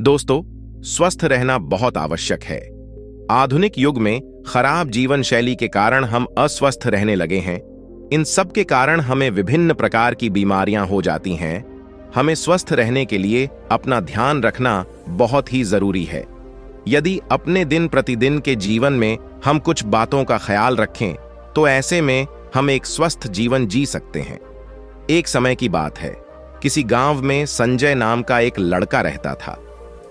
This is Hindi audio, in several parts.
दोस्तों, स्वस्थ रहना बहुत आवश्यक है। आधुनिक युग में खराब जीवन शैली के कारण हम अस्वस्थ रहने लगे हैं। इन सब के कारण हमें विभिन्न प्रकार की बीमारियां हो जाती हैं। हमें स्वस्थ रहने के लिए अपना ध्यान रखना बहुत ही जरूरी है। यदि अपने दिन प्रतिदिन के जीवन में हम कुछ बातों का ख्याल रखें तो ऐसे में हम एक स्वस्थ जीवन जी सकते हैं। एक समय की बात है, किसी गांव में संजय नाम का एक लड़का रहता था।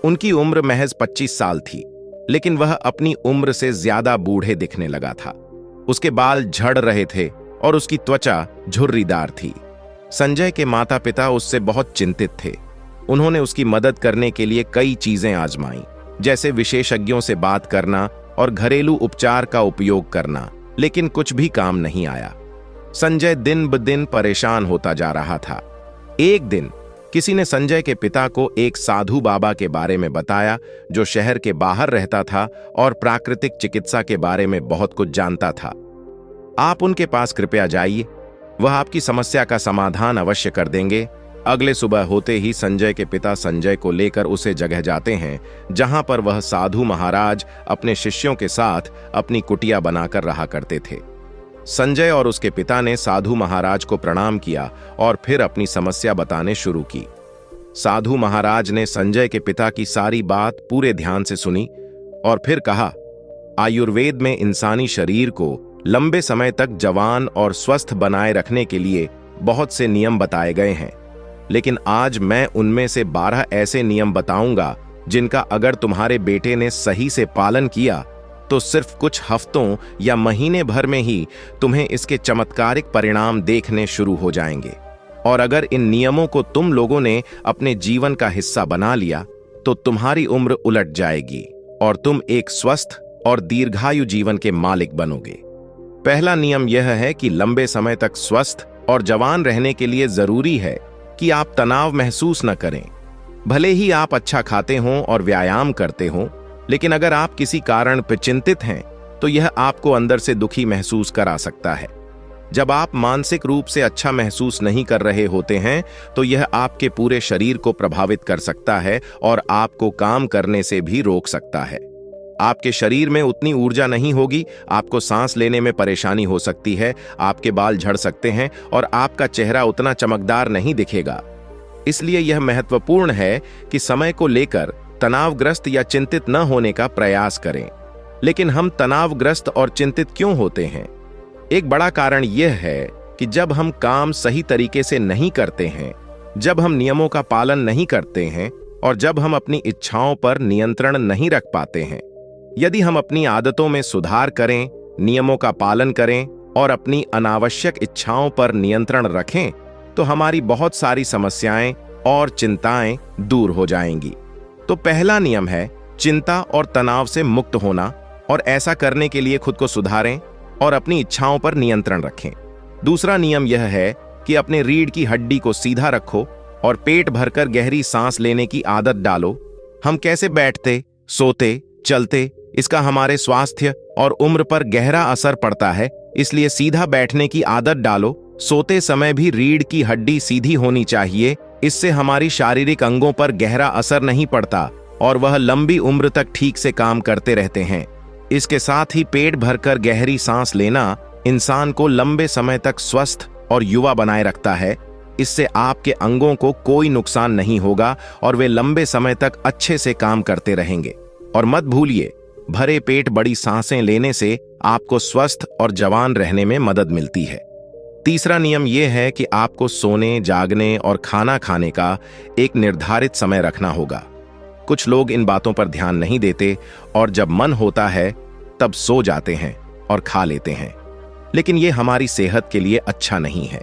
उनकी उम्र महज 25 साल थी, लेकिन वह अपनी उम्र से ज्यादा बूढ़े दिखने लगा था। उसके बाल झड़ रहे थे और उसकी त्वचा झुर्रीदार थी। संजय के माता पिता उससे बहुत चिंतित थे। उन्होंने उसकी मदद करने के लिए कई चीजें आजमाई, जैसे विशेषज्ञों से बात करना और घरेलू उपचार का उपयोग करना, लेकिन कुछ भी काम नहीं आया। संजय दिन ब दिन परेशान होता जा रहा था। एक दिन किसी ने संजय के पिता को एक साधु बाबा के बारे में बताया, जो शहर के बाहर रहता था और प्राकृतिक चिकित्सा के बारे में बहुत कुछ जानता था। आप उनके पास कृपया जाइए, वह आपकी समस्या का समाधान अवश्य कर देंगे। अगले सुबह होते ही संजय के पिता संजय को लेकर उसे जगह जाते हैं जहां पर वह साधु महाराज अपने शिष्यों के साथ अपनी कुटिया बनाकर रहा करते थे। संजय और उसके पिता ने साधु महाराज को प्रणाम किया और फिर अपनी समस्या बताने शुरू की। साधु महाराज ने संजय के पिता की सारी बात पूरे ध्यान से सुनी और फिर कहा, आयुर्वेद में इंसानी शरीर को लंबे समय तक जवान और स्वस्थ बनाए रखने के लिए बहुत से नियम बताए गए हैं, लेकिन आज मैं उनमें से 12 ऐसे नियम बताऊंगा जिनका अगर तुम्हारे बेटे ने सही से पालन किया तो सिर्फ कुछ हफ्तों या महीने भर में ही तुम्हें इसके चमत्कारिक परिणाम देखने शुरू हो जाएंगे। और अगर इन नियमों को तुम लोगों ने अपने जीवन का हिस्सा बना लिया तो तुम्हारी उम्र उलट जाएगी और तुम एक स्वस्थ और दीर्घायु जीवन के मालिक बनोगे। पहला नियम यह है कि लंबे समय तक स्वस्थ और जवान रहने के लिए जरूरी है कि आप तनाव महसूस न करें। भले ही आप अच्छा खाते हों और व्यायाम करते हों, लेकिन अगर आप किसी कारण पर चिंतित हैं तो यह आपको अंदर से दुखी महसूस करा सकता है। जब आप मानसिक रूप से अच्छा महसूस नहीं कर रहे होते हैं तो यह आपके पूरे शरीर को प्रभावित कर सकता है और आपको काम करने से भी रोक सकता है। आपके शरीर में उतनी ऊर्जा नहीं होगी, आपको सांस लेने में परेशानी हो सकती है, आपके बाल झड़ सकते हैं और आपका चेहरा उतना चमकदार नहीं दिखेगा। इसलिए यह महत्वपूर्ण है कि समय को लेकर तनावग्रस्त या चिंतित न होने का प्रयास करें। लेकिन हम तनावग्रस्त और चिंतित क्यों होते हैं? एक बड़ा कारण यह है कि जब हम काम सही तरीके से नहीं करते हैं, जब हम नियमों का पालन नहीं करते हैं और जब हम अपनी इच्छाओं पर नियंत्रण नहीं रख पाते हैं। यदि हम अपनी आदतों में सुधार करें, नियमों का पालन करें और अपनी अनावश्यक इच्छाओं पर नियंत्रण रखें तो हमारी बहुत सारी समस्याएं और चिंताएं दूर हो जाएंगी। तो पहला नियम है चिंता और तनाव से मुक्त होना, और ऐसा करने के लिए खुद को सुधारें और अपनी इच्छाओं पर नियंत्रण रखें। दूसरा नियम यह है कि अपने रीढ़ की हड्डी को सीधा रखो और पेट भरकर गहरी सांस लेने की आदत डालो। हम कैसे बैठते, सोते, चलते, इसका हमारे स्वास्थ्य और उम्र पर गहरा असर पड़ता है, इसलिए सीधा बैठने की आदत डालो। सोते समय भी रीढ़ की हड्डी सीधी होनी चाहिए, इससे हमारी शारीरिक अंगों पर गहरा असर नहीं पड़ता और वह लंबी उम्र तक ठीक से काम करते रहते हैं। इसके साथ ही पेट भरकर गहरी सांस लेना इंसान को लंबे समय तक स्वस्थ और युवा बनाए रखता है। इससे आपके अंगों को कोई नुकसान नहीं होगा और वे लंबे समय तक अच्छे से काम करते रहेंगे। और मत भूलिए, भरे पेट बड़ी सांसें लेने से आपको स्वस्थ और जवान रहने में मदद मिलती है। तीसरा नियम यह है कि आपको सोने, जागने और खाना खाने का एक निर्धारित समय रखना होगा। कुछ लोग इन बातों पर ध्यान नहीं देते और जब मन होता है तब सो जाते हैं और खा लेते हैं, लेकिन यह हमारी सेहत के लिए अच्छा नहीं है।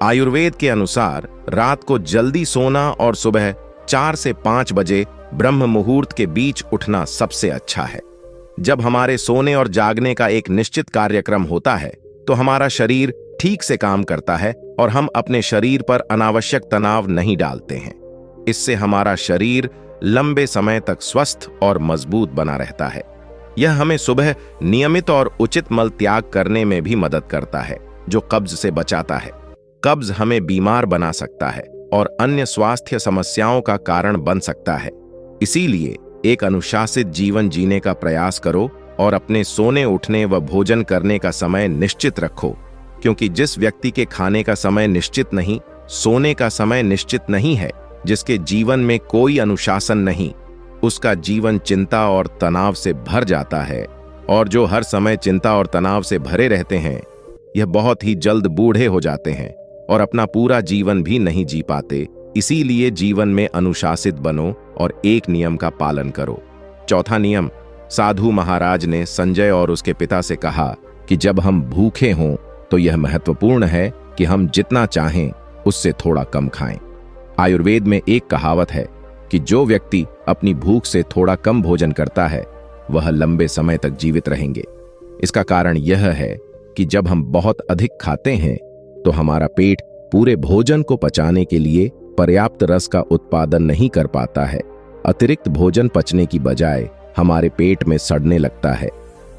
आयुर्वेद के अनुसार रात को जल्दी सोना और सुबह 4 से 5 बजे ब्रह्म मुहूर्त के बीच उठना सबसे अच्छा है। जब हमारे सोने और जागने का एक निश्चित कार्यक्रम होता है तो हमारा शरीर ठीक से काम करता है और हम अपने शरीर पर अनावश्यक तनाव नहीं डालते हैं। इससे हमारा शरीर लंबे समय तक स्वस्थ और मजबूत बना रहता है। यह हमें सुबह नियमित और उचित मल त्याग करने में भी मदद करता है, जो कब्ज से बचाता है। कब्ज हमें बीमार बना सकता है और अन्य स्वास्थ्य समस्याओं का कारण बन सकता है। इसीलिए एक अनुशासित जीवन जीने का प्रयास करो और अपने सोने उठने व भोजन करने का समय निश्चित रखो, क्योंकि जिस व्यक्ति के खाने का समय निश्चित नहीं, सोने का समय निश्चित नहीं है, जिसके जीवन में कोई अनुशासन नहीं, उसका जीवन चिंता और तनाव से भर जाता है। और जो हर समय चिंता और तनाव से भरे रहते हैं, यह बहुत ही जल्द बूढ़े हो जाते हैं और अपना पूरा जीवन भी नहीं जी पाते। इसीलिए जीवन में अनुशासित बनो और एक नियम का पालन करो। चौथा नियम, साधु महाराज ने संजय और उसके पिता से कहा कि जब हम भूखे हों तो यह महत्वपूर्ण है कि हम जितना चाहें उससे थोड़ा कम खाएं। आयुर्वेद में एक कहावत है कि जो व्यक्ति अपनी भूख से थोड़ा कम भोजन करता है वह लंबे समय तक जीवित रहेंगे। इसका कारण यह है कि जब हम बहुत अधिक खाते हैं तो हमारा पेट पूरे भोजन को पचाने के लिए पर्याप्त रस का उत्पादन नहीं कर पाता है। अतिरिक्त भोजन पचने की बजाय हमारे पेट में सड़ने लगता है।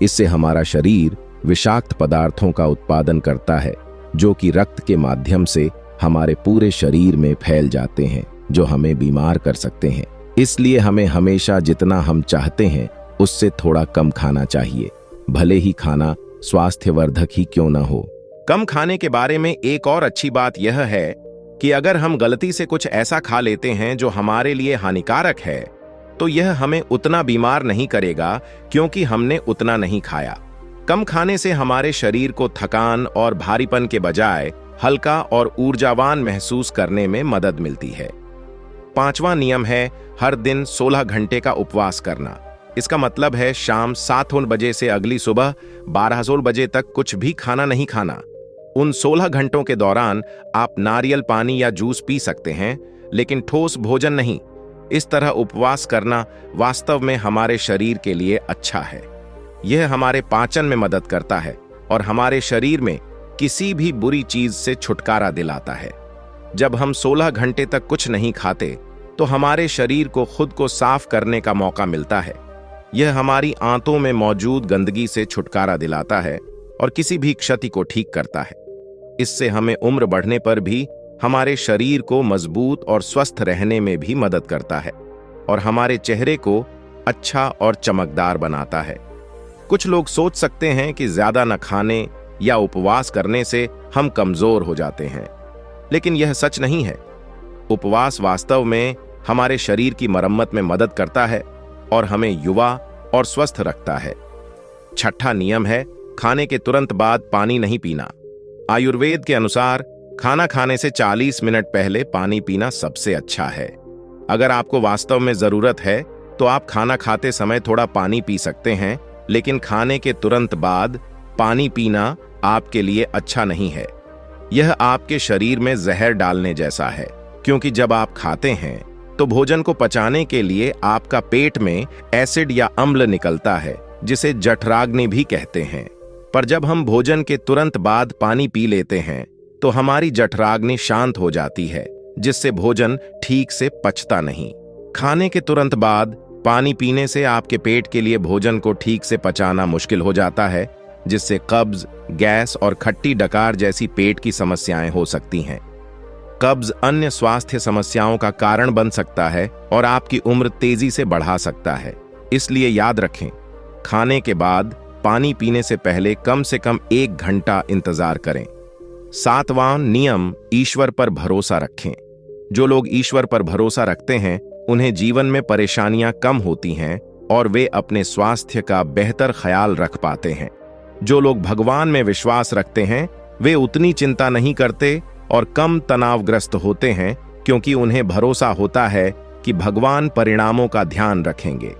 इससे हमारा शरीर विषाक्त पदार्थों का उत्पादन करता है, जो कि रक्त के माध्यम से हमारे पूरे शरीर में फैल जाते हैं, जो हमें बीमार कर सकते हैं। इसलिए हमें हमेशा जितना हम चाहते हैं उससे थोड़ा कम खाना चाहिए, भले ही खाना स्वास्थ्यवर्धक ही क्यों न हो। कम खाने के बारे में एक और अच्छी बात यह है कि अगर हम गलती से कुछ ऐसा खा लेते हैं जो हमारे लिए हानिकारक है, तो यह हमें उतना बीमार नहीं करेगा, क्योंकि हमने उतना नहीं खाया। कम खाने से हमारे शरीर को थकान और भारीपन के बजाय हल्का और ऊर्जावान महसूस करने में मदद मिलती है। पांचवा नियम है हर दिन 16 घंटे का उपवास करना। इसका मतलब है शाम 7 बजे से अगली सुबह 12 बजे तक कुछ भी खाना नहीं खाना। उन 16 घंटों के दौरान आप नारियल पानी या जूस पी सकते हैं, लेकिन ठोस भोजन नहीं। इस तरह उपवास करना वास्तव में हमारे शरीर के लिए अच्छा है। यह हमारे पाचन में मदद करता है और हमारे शरीर में किसी भी बुरी चीज से छुटकारा दिलाता है। जब हम 16 घंटे तक कुछ नहीं खाते तो हमारे शरीर को खुद को साफ करने का मौका मिलता है। यह हमारी आंतों में मौजूद गंदगी से छुटकारा दिलाता है और किसी भी क्षति को ठीक करता है। इससे हमें उम्र बढ़ने पर भी हमारे शरीर को मजबूत और स्वस्थ रहने में भी मदद करता है और हमारे चेहरे को अच्छा और चमकदार बनाता है। कुछ लोग सोच सकते हैं कि ज्यादा न खाने या उपवास करने से हम कमजोर हो जाते हैं, लेकिन यह सच नहीं है। उपवास वास्तव में हमारे शरीर की मरम्मत में मदद करता है और हमें युवा और स्वस्थ रखता है। छठा नियम है खाने के तुरंत बाद पानी नहीं पीना। आयुर्वेद के अनुसार खाना खाने से 40 मिनट पहले पानी पीना सबसे अच्छा है। अगर आपको वास्तव में जरूरत है तो आप खाना खाते समय थोड़ा पानी पी सकते हैं, लेकिन खाने के तुरंत बाद पानी पीना आपके लिए अच्छा नहीं है। यह आपके शरीर में जहर डालने जैसा है, क्योंकि जब आप खाते हैं तो भोजन को पचाने के लिए आपका पेट में एसिड या अम्ल निकलता है, जिसे जठराग्नि भी कहते हैं। पर जब हम भोजन के तुरंत बाद पानी पी लेते हैं तो हमारी जठराग्नि शांत हो जाती है, जिससे भोजन ठीक से पचता नहीं। खाने के तुरंत बाद पानी पीने से आपके पेट के लिए भोजन को ठीक से पचाना मुश्किल हो जाता है, जिससे कब्ज, गैस और खट्टी डकार जैसी पेट की समस्याएं हो सकती हैं। कब्ज अन्य स्वास्थ्य समस्याओं का कारण बन सकता है और आपकी उम्र तेजी से बढ़ा सकता है। इसलिए याद रखें, खाने के बाद पानी पीने से पहले कम से कम 1 घंटा इंतजार करें। 7वां नियम, ईश्वर पर भरोसा रखें। जो लोग ईश्वर पर भरोसा रखते हैं उन्हें जीवन में परेशानियां कम होती हैं और वे अपने स्वास्थ्य का बेहतर ख्याल रख पाते हैं। जो लोग भगवान में विश्वास रखते हैं वे उतनी चिंता नहीं करते और कम तनावग्रस्त होते हैं, क्योंकि उन्हें भरोसा होता है कि भगवान परिणामों का ध्यान रखेंगे।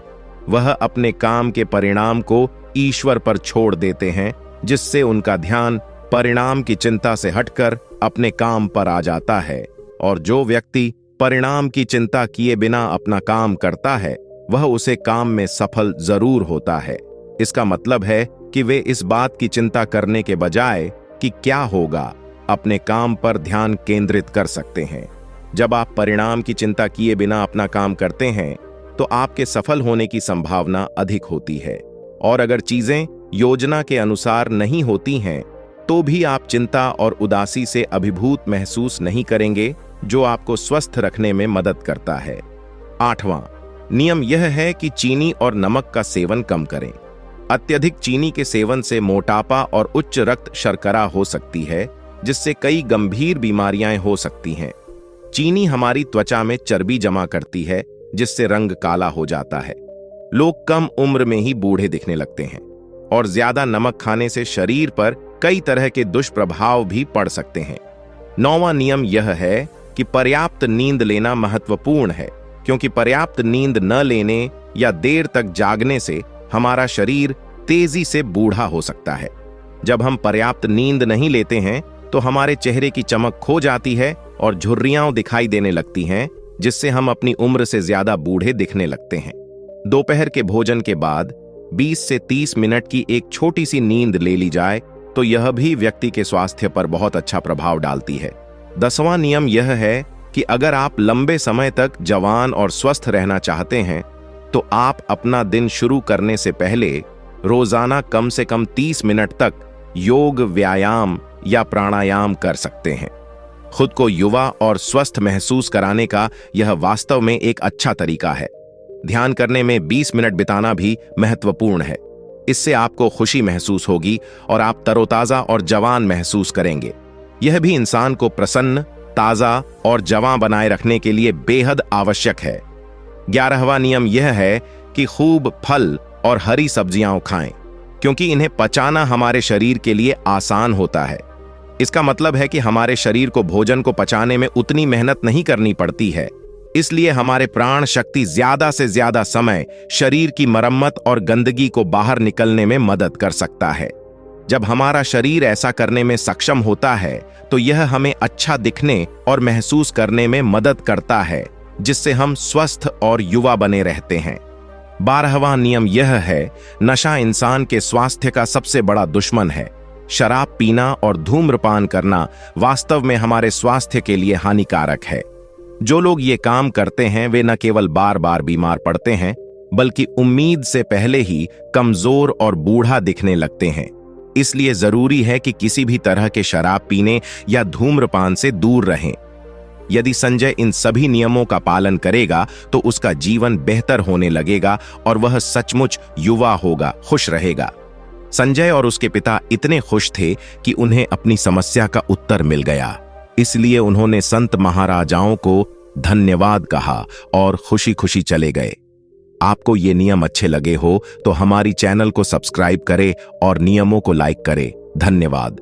वह अपने काम के परिणाम को ईश्वर पर छोड़ देते हैं, जिससे उनका ध्यान परिणाम की चिंता से हटकर अपने काम पर आ जाता है। और जो व्यक्ति परिणाम की चिंता किए बिना अपना काम करता है वह उसे काम में सफल जरूर होता है। इसका मतलब है कि वे इस बात की चिंता करने के बजाय कि क्या होगा, अपने काम पर ध्यान केंद्रित कर सकते हैं। जब आप परिणाम की चिंता किए बिना अपना काम करते हैं तो आपके सफल होने की संभावना अधिक होती है। और अगर चीजें योजना के अनुसार नहीं होती हैं तो भी आप चिंता और उदासी से अभिभूत महसूस नहीं करेंगे, जो आपको स्वस्थ रखने में मदद करता है। 8वां, नियम यह है कि चीनी और नमक का सेवन कम करें। अत्यधिक चीनी के सेवन से मोटापा और उच्च रक्त शर्करा हो सकती है, जिससे कई गंभीर बीमारियां हो सकती हैं। चीनी हमारी त्वचा में चर्बी जमा करती है, जिससे रंग काला हो जाता है। लोग कम उम्र में ही बूढ़े दिखने लगते हैं और ज्यादा नमक खाने से शरीर पर कई तरह के दुष्प्रभाव भी पड़ सकते हैं। 9वां नियम यह है कि पर्याप्त नींद लेना महत्वपूर्ण है, क्योंकि पर्याप्त नींद न लेने या देर तक जागने से हमारा शरीर तेजी से बूढ़ा हो सकता है। जब हम पर्याप्त नींद नहीं लेते हैं तो हमारे चेहरे की चमक खो जाती है और झुर्रियां दिखाई देने लगती हैं, जिससे हम अपनी उम्र से ज्यादा बूढ़े दिखने लगते हैं। दोपहर के भोजन के बाद 20 से 30 मिनट की एक छोटी सी नींद ले ली जाए तो यह भी व्यक्ति के स्वास्थ्य पर बहुत अच्छा प्रभाव डालती है। 10वां नियम यह है कि अगर आप लंबे समय तक जवान और स्वस्थ रहना चाहते हैं तो आप अपना दिन शुरू करने से पहले रोजाना कम से कम 30 मिनट तक योग, व्यायाम या प्राणायाम कर सकते हैं। खुद को युवा और स्वस्थ महसूस कराने का यह वास्तव में एक अच्छा तरीका है। ध्यान करने में 20 मिनट बिताना भी महत्वपूर्ण है। इससे आपको खुशी महसूस होगी और आप तरोताजा और जवान महसूस करेंगे। यह भी इंसान को प्रसन्न, ताजा और जवां बनाए रखने के लिए बेहद आवश्यक है। 11वां नियम यह है कि खूब फल और हरी सब्जियां खाएं, क्योंकि इन्हें पचाना हमारे शरीर के लिए आसान होता है। इसका मतलब है कि हमारे शरीर को भोजन को पचाने में उतनी मेहनत नहीं करनी पड़ती है। इसलिए हमारे प्राण शक्ति ज्यादा से ज्यादा समय शरीर की मरम्मत और गंदगी को बाहर निकलने में मदद कर सकता है। जब हमारा शरीर ऐसा करने में सक्षम होता है तो यह हमें अच्छा दिखने और महसूस करने में मदद करता है, जिससे हम स्वस्थ और युवा बने रहते हैं। 12वां नियम यह है, नशा इंसान के स्वास्थ्य का सबसे बड़ा दुश्मन है। शराब पीना और धूम्रपान करना वास्तव में हमारे स्वास्थ्य के लिए हानिकारक है। जो लोग ये काम करते हैं वे न केवल बार बार बीमार पड़ते हैं, बल्कि उम्मीद से पहले ही कमजोर और बूढ़ा दिखने लगते हैं। इसलिए जरूरी है कि किसी भी तरह के शराब पीने या धूम्रपान से दूर रहें। यदि संजय इन सभी नियमों का पालन करेगा तो उसका जीवन बेहतर होने लगेगा और वह सचमुच युवा होगा, खुश रहेगा। संजय और उसके पिता इतने खुश थे कि उन्हें अपनी समस्या का उत्तर मिल गया। इसलिए उन्होंने संत महाराजाओं को धन्यवाद कहा और खुशी खुशी चले गए। आपको ये नियम अच्छे लगे हो तो हमारी चैनल को सब्सक्राइब करें और नियमों को लाइक करें। धन्यवाद।